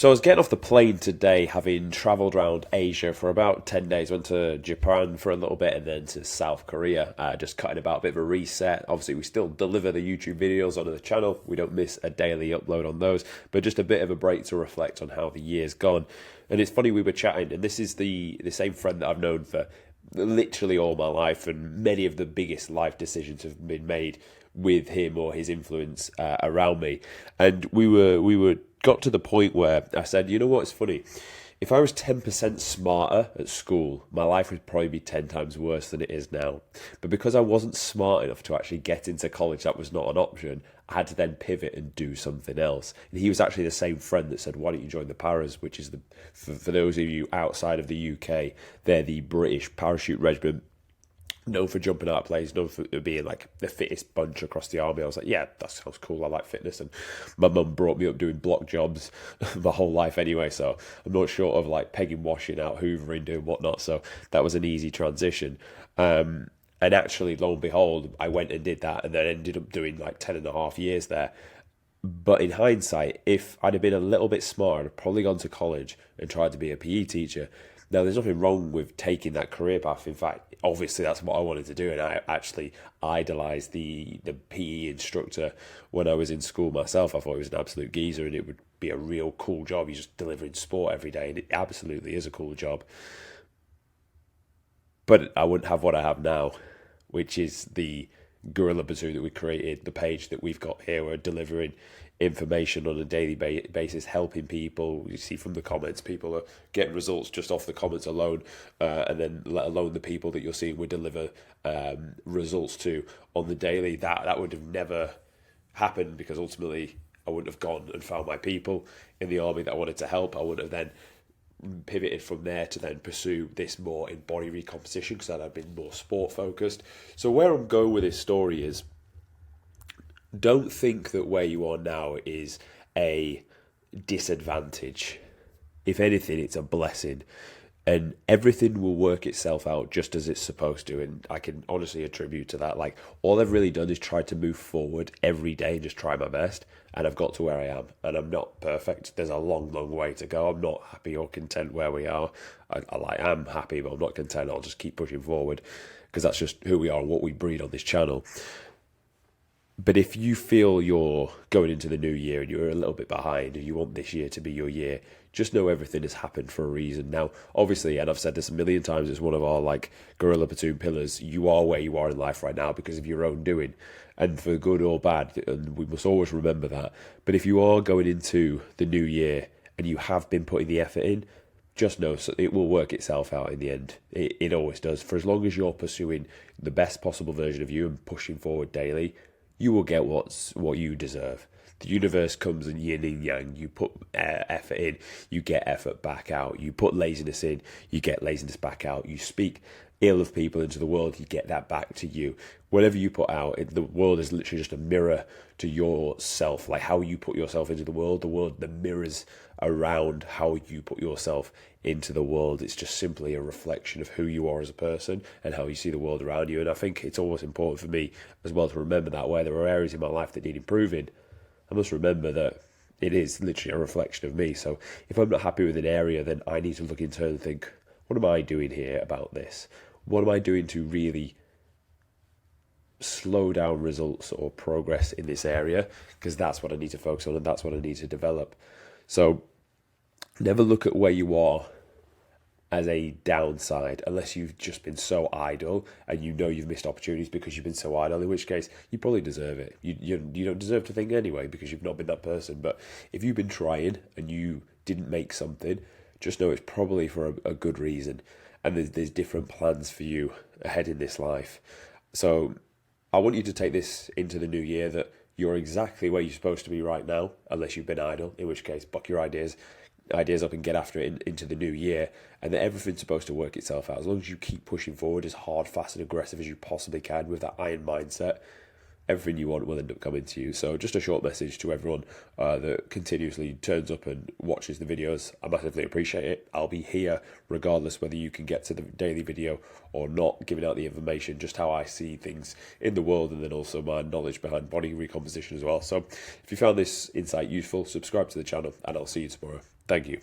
So I was getting off the plane today, having travelled around Asia for about 10 days. Went to Japan for a little bit and then to South Korea, just cutting about a bit of a reset. Obviously, we still deliver the YouTube videos onto the channel. We don't miss a daily upload on those, but just a bit of a break to reflect on how the year's gone. And it's funny, we were chatting, and this is the same friend that I've known for literally all my life, and many of the biggest life decisions have been made with him or his influence around me. And we were got to the point where I said, you know what, it's funny. If I was 10% smarter at school, my life would probably be 10 times worse than it is now. But because I wasn't smart enough to actually get into college, that was not an option. I had to then pivot and do something else. And he was actually the same friend that said, why don't you join the Paras, which is, for those of you outside of the UK, they're the British parachute regiment, known for jumping out of planes, known for being like the fittest bunch across the army. I was like, yeah, that sounds cool. I like fitness. And my mum brought me up doing block jobs my whole life anyway. So I'm not short of like pegging, washing out, hoovering, doing whatnot. So that was an easy transition. And actually, lo and behold, I went and did that and then ended up doing like 10 and a half years there. But in hindsight, if I'd have been a little bit smarter, I'd have probably gone to college and tried to be a PE teacher. Now, there's nothing wrong with taking that career path. In fact, obviously, that's what I wanted to do. And I actually idolised the PE instructor when I was in school myself. I thought he was an absolute geezer and it would be a real cool job. He's just delivering sport every day. And it absolutely is a cool job. But I wouldn't have what I have now, which is the Gorilla Bazoo that we created, the page that we've got here. We're delivering information on a daily basis, helping people. You see from the comments, people are getting results just off the comments alone, and then let alone the people that you're seeing we deliver results to on the daily. That would have never happened because ultimately I wouldn't have gone and found my people in the army that I wanted to help. I would have then pivoted from there to then pursue this more in body recomposition because I'd been more sport focused. So where I'm going with this story is, don't think that where you are now is a disadvantage. If anything, it's a blessing. And everything will work itself out just as it's supposed to. And I can honestly attribute to that. Like, all I've really done is try to move forward every day and just try my best. And I've got to where I am. And I'm not perfect. There's a long, long way to go. I'm not happy or content where we are. I am happy, but I'm not content. I'll just keep pushing forward because that's just who we are and what we breed on this channel. But if you feel you're going into the new year and you're a little bit behind and you want this year to be your year, just know everything has happened for a reason. Now, obviously, and I've said this a million times, it's one of our like Gorilla Platoon pillars, you are where you are in life right now because of your own doing, and for good or bad, and we must always remember that. But if you are going into the new year and you have been putting the effort in, just know it will work itself out in the end. It always does. For as long as you're pursuing the best possible version of you and pushing forward daily, you will get what you deserve. The universe comes in yin and yang. You put effort in, you get effort back out. You put laziness in, you get laziness back out. You speak ill of people into the world, you get that back to you. Whatever you put out, the world is literally just a mirror to yourself. Like how you put yourself into the world, the mirrors around how you put yourself into the world. It's just simply a reflection of who you are as a person and how you see the world around you. And I think it's always important for me as well to remember that where there are areas in my life that need improving, I must remember that it is literally a reflection of me. So if I'm not happy with an area, then I need to look internally and think, what am I doing here about this? What am I doing to really slow down results or progress in this area? Because that's what I need to focus on and that's what I need to develop. So never look at where you are as a downside unless you've just been so idle and you know you've missed opportunities because you've been so idle, in which case you probably deserve it. You don't deserve to think anyway because you've not been that person. But if you've been trying and you didn't make something, just know it's probably for a good reason. And there's different plans for you ahead in this life. So I want you to take this into the new year that you're exactly where you're supposed to be right now, unless you've been idle, in which case buck your ideas up and get after it into the new year, and that everything's supposed to work itself out. As long as you keep pushing forward as hard, fast and aggressive as you possibly can with that iron mindset, everything you want will end up coming to you. So just a short message to everyone that continuously turns up and watches the videos. I massively appreciate it. I'll be here regardless whether you can get to the daily video or not, giving out the information, just how I see things in the world, and then also my knowledge behind body recomposition as well. So if you found this insight useful, subscribe to the channel, and I'll see you tomorrow. Thank you.